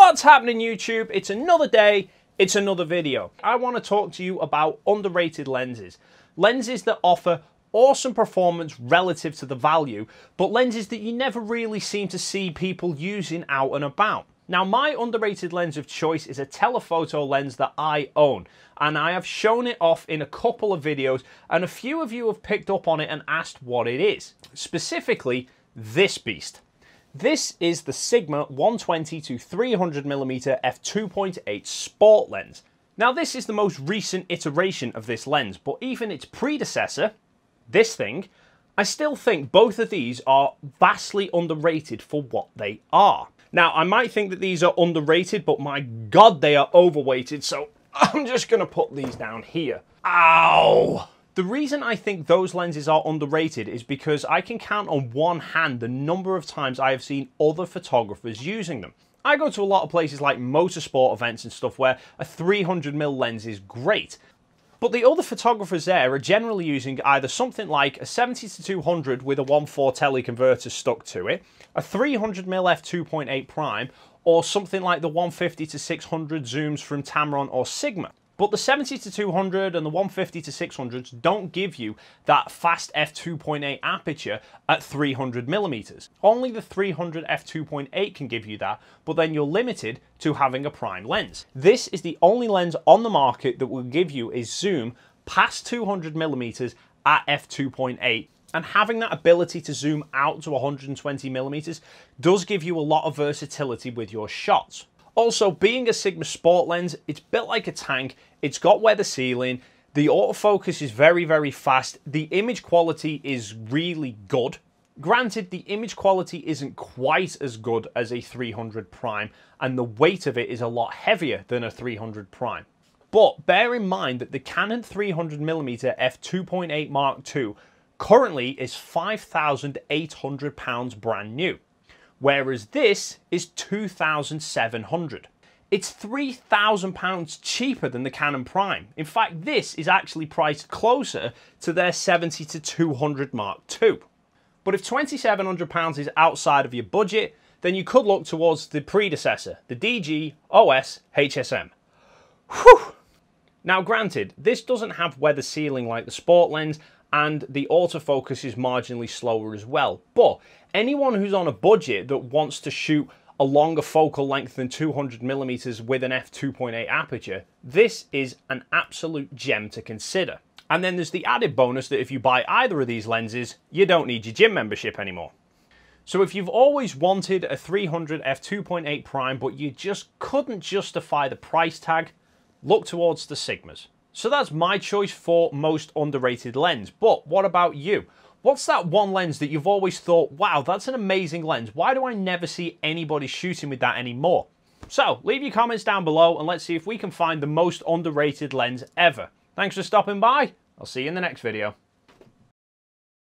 What's happening, YouTube? It's another day, it's another video. I want to talk to you about underrated lenses. Lenses that offer awesome performance relative to the value, but lenses that you never really seem to see people using out and about. Now, my underrated lens of choice is a telephoto lens that I own, and I have shown it off in a couple of videos, and a few of you have picked up on it and asked what it is. Specifically, this beast. This is the Sigma 120 to 300mm f2.8 sport lens. Now, this is the most recent iteration of this lens, but even its predecessor, this thing, I still think both of these are vastly underrated for what they are. Now, I might think that these are underrated, but my God, they are overweighted, so I'm just going to put these down here. Ow! The reason I think those lenses are underrated is because I can count on one hand the number of times I have seen other photographers using them. I go to a lot of places like motorsport events and stuff where a 300mm lens is great. But the other photographers there are generally using either something like a 70-200 with a 1.4 teleconverter stuck to it, a 300mm f2.8 prime, or something like the 150-600 zooms from Tamron or Sigma. But the 70-200 and the 150-600s don't give you that fast f2.8 aperture at 300mm. Only the 300 f2.8 can give you that, but then you're limited to having a prime lens. This is the only lens on the market that will give you a zoom past 200mm at f2.8. And having that ability to zoom out to 120mm does give you a lot of versatility with your shots. Also, being a Sigma sport lens, it's built like a tank, it's got weather sealing, the autofocus is very, very fast, the image quality is really good. Granted, the image quality isn't quite as good as a 300 prime, and the weight of it is a lot heavier than a 300 prime. But bear in mind that the Canon 300mm f2.8 Mark II currently is £5,800 brand new, whereas this is £2,700. It's £3,000 cheaper than the Canon Prime. In fact, this is actually priced closer to their 70-200 Mark II. But if £2,700 is outside of your budget, then you could look towards the predecessor, the DG OS HSM. Whew! Now, granted, this doesn't have weather sealing like the sport lens, and the autofocus is marginally slower as well. But anyone who's on a budget that wants to shoot a longer focal length than 200mm with an f2.8 aperture, this is an absolute gem to consider. And then there's the added bonus that if you buy either of these lenses, you don't need your gym membership anymore. So if you've always wanted a 300 f2.8 prime, but you just couldn't justify the price tag, look towards the Sigmas. So that's my choice for most underrated lens. But what about you? What's that one lens that you've always thought, wow, that's an amazing lens. Why do I never see anybody shooting with that anymore? So leave your comments down below and let's see if we can find the most underrated lens ever. Thanks for stopping by. I'll see you in the next video.